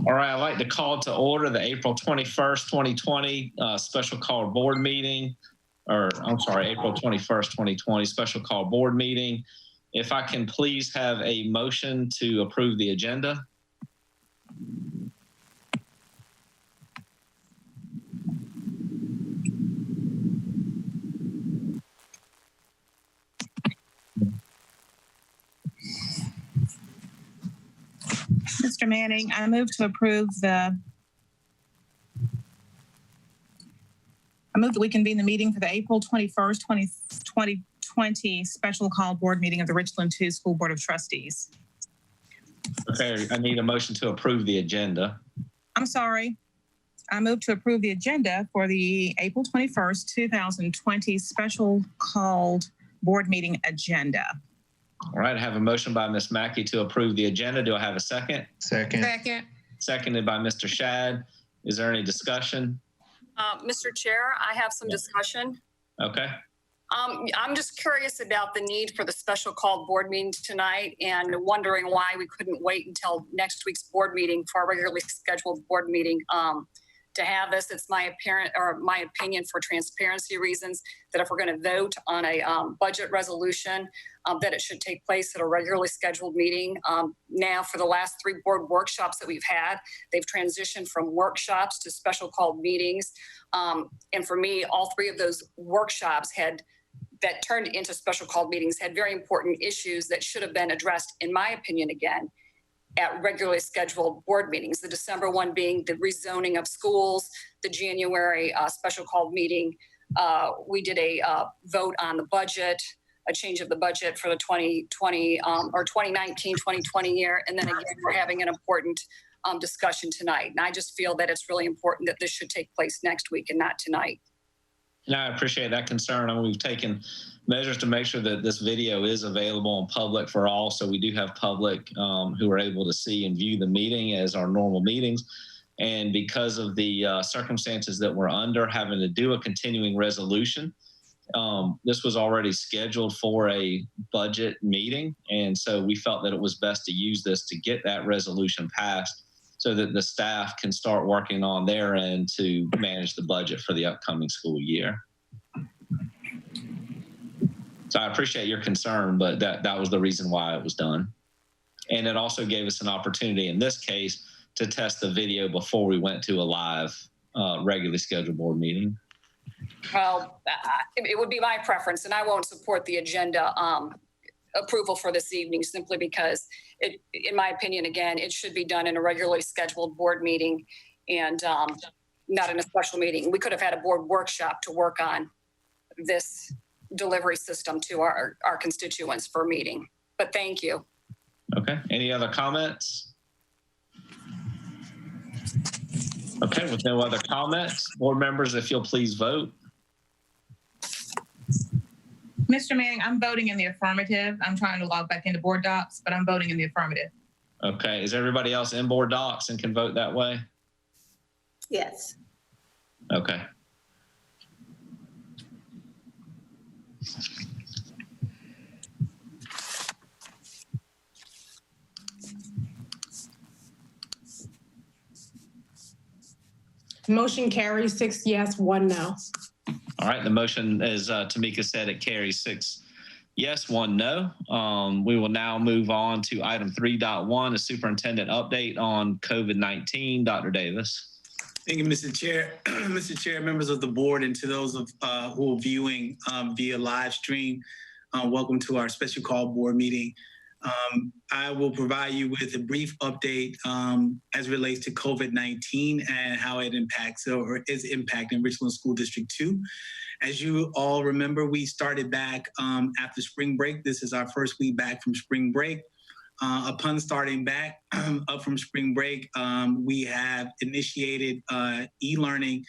All right, I'd like to call to order the April 21st, 2020 special call board meeting, or I'm sorry, April 21st, 2020 special call board meeting. If I can please have a motion to approve the agenda. Mr. Manning, I move to approve I move that we convene the meeting for the April 21st, 2020 special call board meeting of the Richland 2 School Board of Trustees. Okay, I need a motion to approve the agenda. I'm sorry. I move to approve the agenda for the April 21st, 2020 special called board meeting agenda. All right, I have a motion by Ms. Mackey to approve the agenda. Do I have a second? Second. Seconded by Mr. Shad. Is there any discussion? Mr. Chair, I have some discussion. Okay. I'm just curious about the need for the special called board meeting tonight and wondering why we couldn't wait until next week's board meeting for our regularly scheduled board meeting to have this. It's my opinion for transparency reasons that if we're going to vote on a budget resolution, that it should take place at a regularly scheduled meeting. Now, for the last 3 board workshops that we've had, they've transitioned from workshops to special called meetings. And for me, all 3 of those workshops that turned into special called meetings had very important issues that should have been addressed, in my opinion, again, at regularly scheduled board meetings. The December one being the rezoning of schools, the January special called meeting. We did a vote on the budget, a change of the budget for the 2020 or 2019-2020 year. And then again, we're having an important discussion tonight. And I just feel that it's really important that this should take place next week and not tonight. No, I appreciate that concern. I mean, we've taken measures to make sure that this video is available and public for all. So we do have public who are able to see and view the meeting as our normal meetings. And because of the circumstances that we're under, having to do a continuing resolution, this was already scheduled for a budget meeting. And so we felt that it was best to use this to get that resolution passed so that the staff can start working on their end to manage the budget for the upcoming school year. So I appreciate your concern, but that was the reason why it was done. And it also gave us an opportunity in this case to test the video before we went to a live regularly scheduled board meeting. Well, it would be my preference, and I won't support the agenda approval for this evening simply because, in my opinion, again, it should be done in a regularly scheduled board meeting and not in a special meeting. We could have had a board workshop to work on this delivery system to our constituents for a meeting. But thank you. Okay. Any other comments? Okay, with no other comments, board members, if you'll please vote. Mr. Manning, I'm voting in the affirmative. I'm trying to log back into board docs, but I'm voting in the affirmative. Okay, is everybody else in board docs and can vote that way? Yes. Okay. Motion carries 6 yes, 1 no. All right, the motion, as Tamika said, it carries 6 yes, 1 no. We will now move on to item 3.1, a superintendent update on COVID-19. Dr. Davis. Thank you, Mr. Chair. Mr. Chair, members of the board, and to those who are viewing via live stream, welcome to our special call board meeting. I will provide you with a brief update as it relates to COVID-19 and how it impacts or is impacting Richland School District 2. As you all remember, we started back after spring break. This is our first week back from spring break. Upon starting back up from spring break, we have initiated e-learning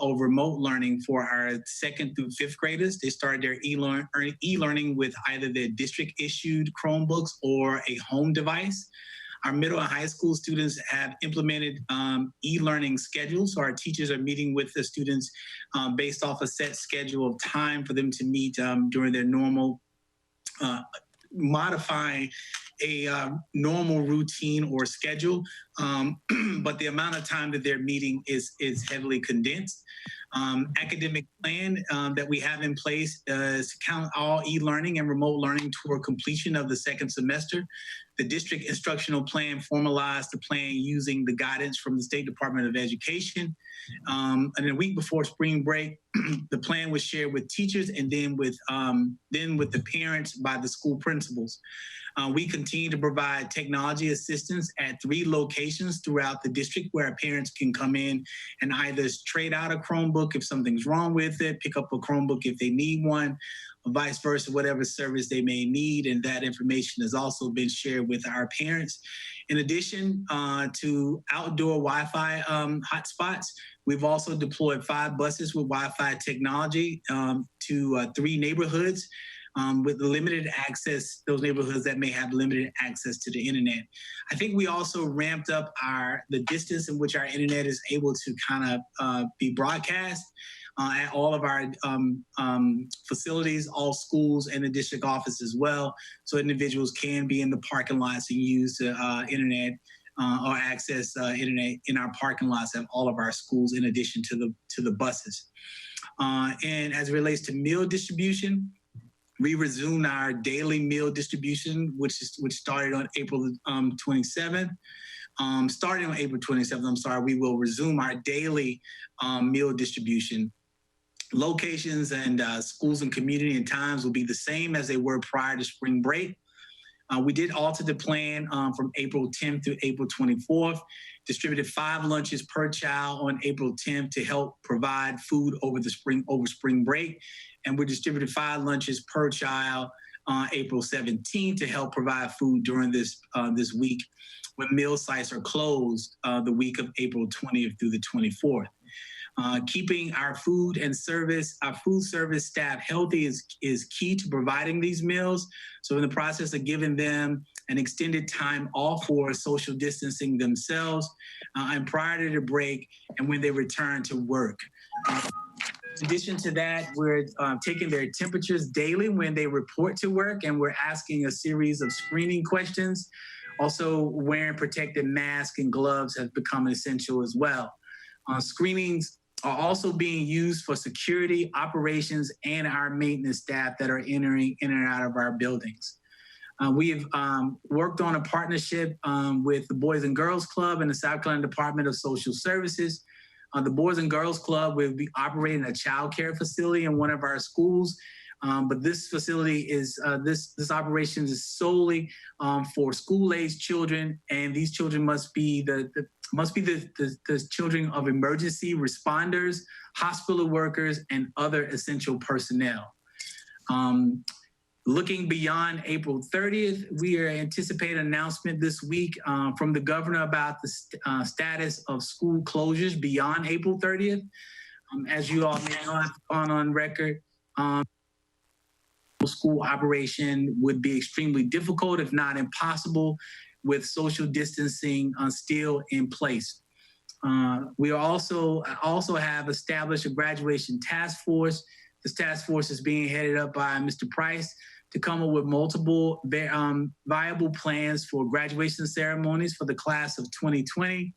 or remote learning for our 2nd through 5th graders. They started their e-learning with either their district-issued Chromebooks or a home device. Our middle and high school students have implemented e-learning schedules. So our teachers are meeting with the students based off a set schedule of time for them to meet during their normal modifying a normal routine or schedule, but the amount of time that they're meeting is heavily condensed. Academic plan that we have in place is to count all e-learning and remote learning toward completion of the second semester. The district instructional plan formalized the plan using the guidance from the State Department of Education. And a week before spring break, the plan was shared with teachers and then with the parents by the school principals. We continue to provide technology assistance at 3 locations throughout the district where parents can come in and either trade out a Chromebook if something's wrong with it, pick up a Chromebook if they need one, or vice versa, whatever service they may need. And that information has also been shared with our parents. In addition to outdoor Wi-Fi hotspots, we've also deployed 5 buses with Wi-Fi technology to 3 neighborhoods with limited access, those neighborhoods that may have limited access to the internet. I think we also ramped up the distance in which our internet is able to kind of be broadcast at all of our facilities, all schools, and the district office as well, so individuals can be in the parking lots and use the internet or access internet in our parking lots at all of our schools, in addition to the buses. And as it relates to meal distribution, we resumed our daily meal distribution, which started on April 27th. Starting on April 27th, we will resume our daily meal distribution. Locations and schools and community and times will be the same as they were prior to spring break. We did alter the plan from April 10th to April 24th, distributed 5 lunches per child on April 10th to help provide food over spring break. And we distributed 5 lunches per child on April 17th to help provide food during this week when meal sites are closed the week of April 20th through the 24th. Keeping our food service staff healthy is key to providing these meals. So in the process of giving them an extended time off for social distancing themselves and prior to the break and when they return to work. In addition to that, we're taking their temperatures daily when they report to work, and we're asking a series of screening questions. Also, wearing protective masks and gloves has become essential as well. Screenings are also being used for security, operations, and our maintenance staff that are entering in and out of our buildings. We have worked on a partnership with the Boys and Girls Club and the South Carolina Department of Social Services. The Boys and Girls Club will be operating a child care facility in one of our schools. But this facility is, this operation is solely for school-aged children, and these children must be the children of emergency responders, hospital workers, and other essential personnel. Looking beyond April 30th, we are anticipating an announcement this week from the governor about the status of school closures beyond April 30th. As you all may know, I've gone on record, school operation would be extremely difficult, if not impossible, with social distancing still in place. We also have established a graduation task force. This task force is being headed up by Mr. Price to come up with multiple viable plans for graduation ceremonies for the class of 2020.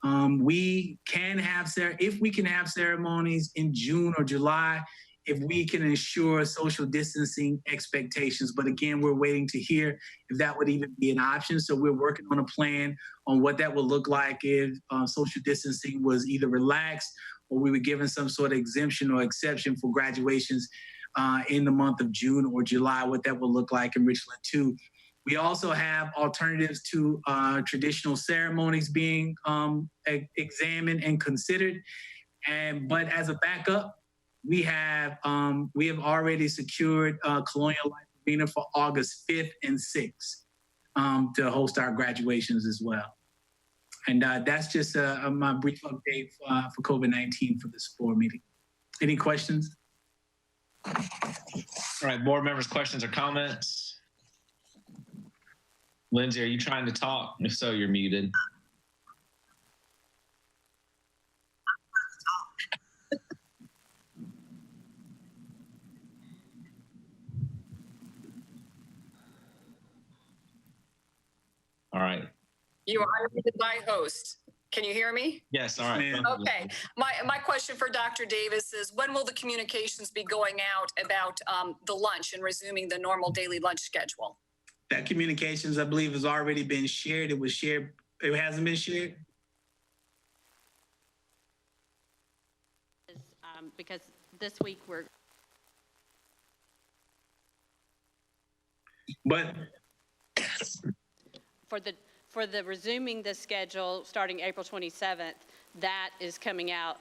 If we can have ceremonies in June or July, if we can ensure social distancing expectations. But again, we're waiting to hear if that would even be an option. So we're working on a plan on what that would look like if social distancing was either relaxed or we were given some sort of exemption or exception for graduations in the month of June or July, what that will look like in Richland too. We also have alternatives to traditional ceremonies being examined and considered. But as a backup, we have already secured Colonial Life Arena for August 5th and 6th to host our graduations as well. And that's just my brief update for COVID-19 for this board meeting. Any questions? All right, board members, questions or comments? Lindsay, are you trying to talk? If so, you're muted. All right. You are unmuted by host. Can you hear me? Yes. All right. Yes, Okay. My question for Dr. Davis is, when will the communications be going out about the lunch and resuming the normal daily lunch schedule? that communications, I believe, has already been shared. It was shared. It hasn't been shared. Because this week we're But for the resuming the schedule starting April 27th, that is coming out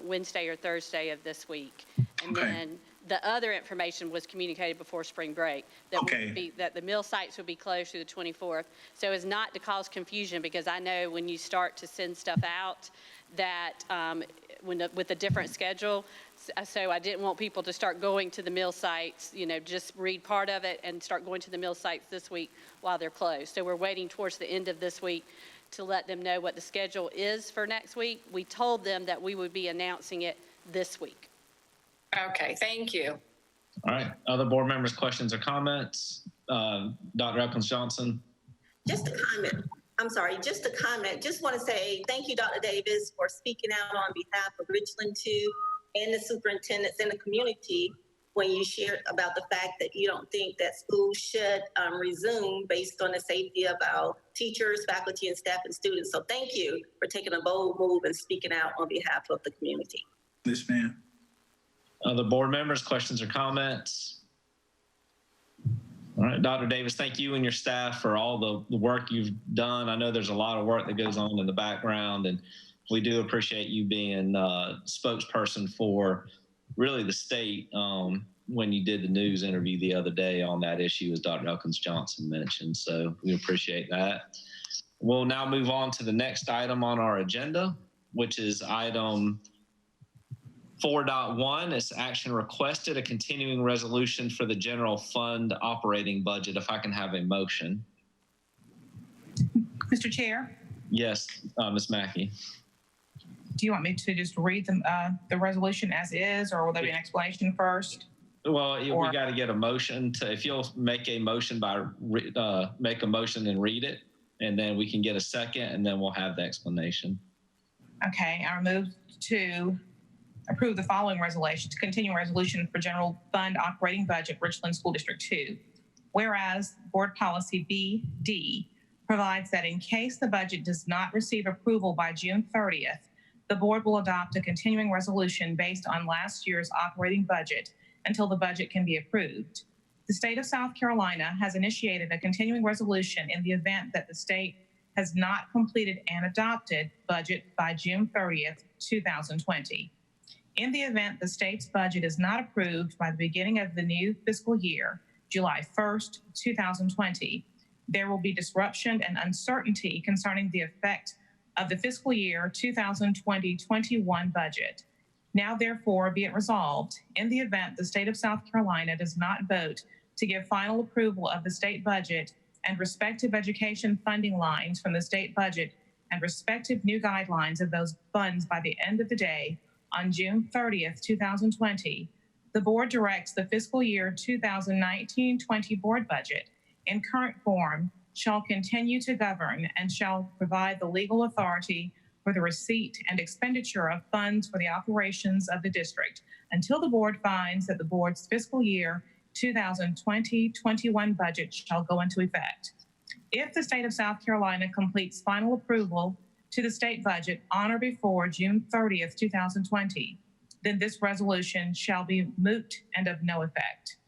Wednesday or Thursday of this week. And Okay. then the other information was communicated before spring break, that Okay. that the mill sites would be closed through the 24th. So as not to cause confusion, because I know when you start to send stuff out that with a different schedule, so I didn't want people to start going to the mill sites, just read part of it and start going to the mill sites this week while they're closed. So we're waiting towards the end of this week to let them know what the schedule is for next week. We told them that we would be announcing it this week. Okay, thank you. All right. Other board members, questions or comments? Dr. Elkins-Johnson? Just a comment. I'm sorry, just a comment. Just want to say thank you, Dr. Davis, for speaking out on behalf of Richland 2 and the superintendents and the community when you shared about the fact that you don't think that schools should resume based on the safety of our teachers, faculty, and staff and students. So thank you for taking a bold move and speaking out on behalf of the community. yes, ma'am. Other board members, questions or comments? All right, Dr. Davis, thank you and your staff for all the work you've done. I know there's a lot of work that goes on in the background, and we do appreciate you being spokesperson for really the state when you did the news interview the other day on that issue, as Dr. Elkins-Johnson mentioned. So we appreciate that. We'll now move on to the next item on our agenda, which is item 4.1 is action requested, a continuing resolution for the general fund operating budget. If I can have a motion. Mr. Chair, Yes, Ms. Mackey. do you want me to just read the resolution as is, or will there be an explanation first? Well, we got to get a motion to, if you'll make a motion make a motion and read it, and then we can get a second, and then we'll have the explanation. Okay, I move to approve the following resolution, to continue resolution for general fund operating budget, Richland School District 2. Whereas Board Policy BD provides that in case the budget does not receive approval by June 30th, the board will adopt a continuing resolution based on last year's operating budget until the budget can be approved. The state of South Carolina has initiated a continuing resolution in the event that the state has not completed an adopted budget by June 30th, 2020. In the event the state's budget is not approved by the beginning of the new fiscal year, July 1st, 2020, there will be disruption and uncertainty concerning the effect of the fiscal year 2020-21 budget. Now, therefore, be it resolved, in the event the state of South Carolina does not vote to give final approval of the state budget and respective education funding lines from the state budget and respective new guidelines of those funds by the end of the day, on June 30th, 2020, the board directs the fiscal year 2019-20 board budget in current form shall continue to govern and shall provide the legal authority for the receipt and expenditure of funds for the operations of the district until the board finds that the board's fiscal year 2020-21 budget shall go into effect. If the state of South Carolina completes final approval to the state budget on or before June 30th, 2020, then this resolution shall be moot and of no effect.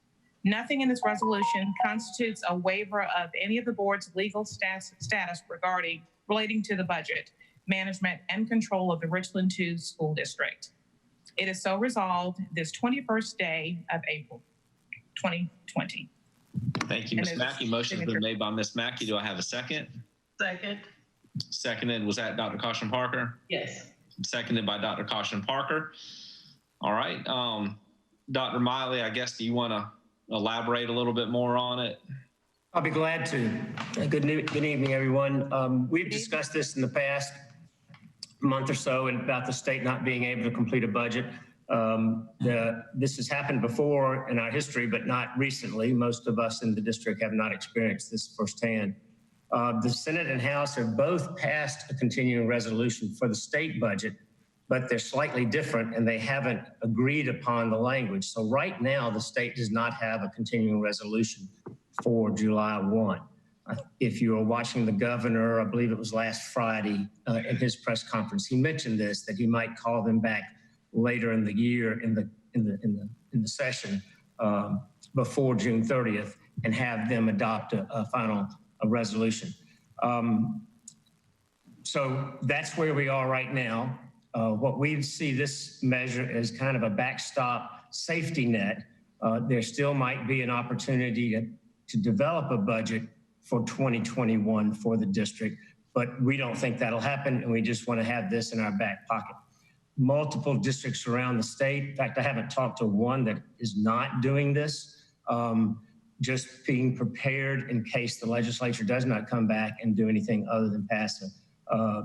Nothing in this resolution constitutes a waiver of any of the board's legal status relating to the budget, management, and control of the Richland 2 School District. It is so resolved this 21st day of April, 2020. Thank you, Ms. Mackey. Motion's been made by Ms. Mackey. Do I have a second? Second. Seconded, was that Dr. Caution Parker? Yes. Seconded by Dr. Caution Parker. All right. Dr. Miley, I guess, do you want to elaborate a little bit more on it? I'll be glad to. Good evening, everyone. We've discussed this in the past month or so and about the state not being able to complete a budget. This has happened before in our history, but not recently. Most of us in the district have not experienced this firsthand. The Senate and House have both passed a continuing resolution for the state budget, but they're slightly different and they haven't agreed upon the language. So right now, the state does not have a continuing resolution for July 1. If you were watching the governor, I believe it was last Friday in his press conference, he mentioned this, that he might call them back later in the year in the session before June 30th and have them adopt a final resolution. So that's where we are right now. What we see this measure as kind of a backstop safety net. There still might be an opportunity to develop a budget for 2021 for the district, but we don't think that'll happen, and we just want to have this in our back pocket. Multiple districts around the state, in fact, I haven't talked to one that is not doing this, just being prepared in case the legislature does not come back and do anything other than pass a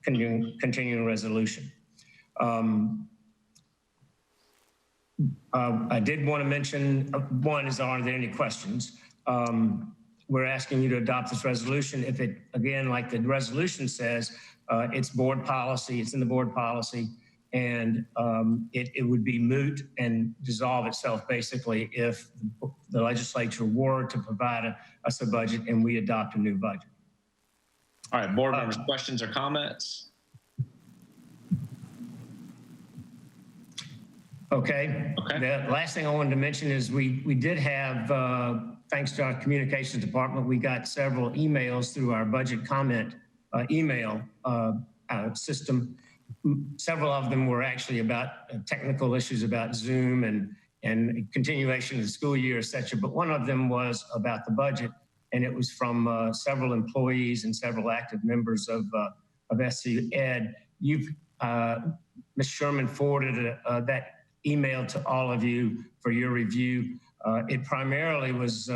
continuing resolution. I did want to mention, one is, are there any questions? We're asking you to adopt this resolution. If it, again, like the resolution says, it's board policy, it's in the board policy, and it would be moot and dissolve itself basically if the legislature were to provide us a budget and we adopt a new budget. All right, board members, questions or comments? Okay. The last thing I wanted to mention is we did have, thanks to our communications department, we got several emails through our budget comment email system. Several of them were actually about technical issues about Zoom and continuation of the school year, et cetera. But one of them was about the budget, and it was from several employees and several active members of SC Ed. You've, Ms. Sherman forwarded that email to all of you for your review. It primarily was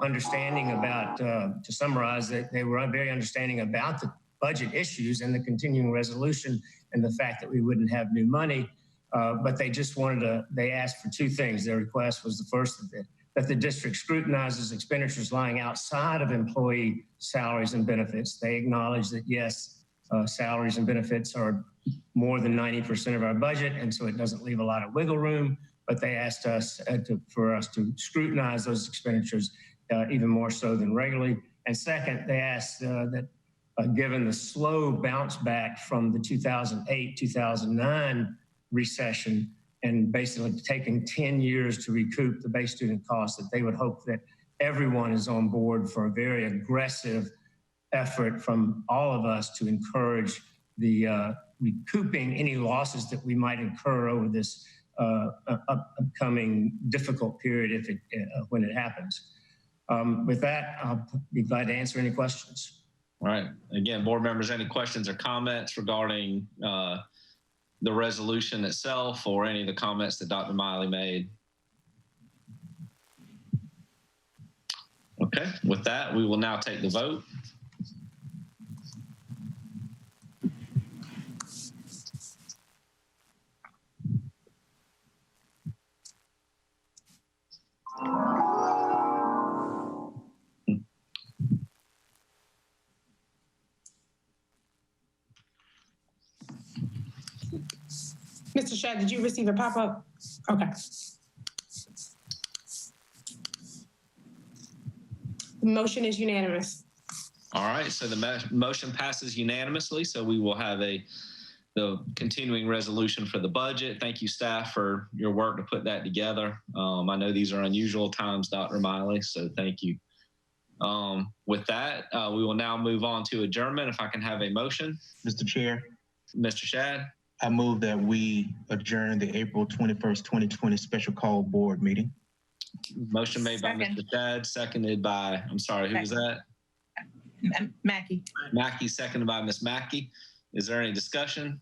understanding about, to summarize, that they were very understanding about the budget issues and the continuing resolution and the fact that we wouldn't have new money. But they just wanted to, they asked for two things. Their request was the first of it, that the district scrutinizes expenditures lying outside of employee salaries and benefits. They acknowledge that, yes, salaries and benefits are more than 90% of our budget, and so it doesn't leave a lot of wiggle room. But they asked us for us to scrutinize those expenditures even more so than regularly. And second, they asked that given the slow bounce back from the 2008-2009 recession and basically taking 10 years to recoup the base student costs, that they would hope that everyone is on board for a very aggressive effort from all of us to encourage the recouping any losses that we might incur over this upcoming difficult period if it, when it happens. With that, I'll be glad to answer any questions. All right. Again, board members, any questions or comments regarding the resolution itself or any of the comments that Dr. Miley made? Okay. With that, we will now take the vote. Mr. Shad, did you receive a pop-up? Okay. The motion is unanimous. All right, so the motion passes unanimously. So we will have the continuing resolution for the budget. Thank you, staff, for your work to put that together. I know these are unusual times, Dr. Miley, so thank you. With that, we will now move on to adjournment. If I can have a motion. Mr. Chair. Mr. Shad. I move that we adjourn the April 21st, 2020 special call board meeting. Motion made by Mr. Shad, seconded by, I'm sorry, who was that? Mackey. Mackey, seconded by Ms. Mackey. Is there any discussion?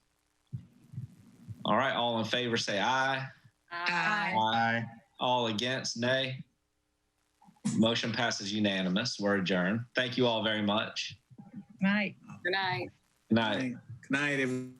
All right, all in favor say aye. Aye. Aye. All against, nay. Motion passes unanimous. We're adjourned. Thank you all very much. Night. Good night. Good night. Good night, everyone.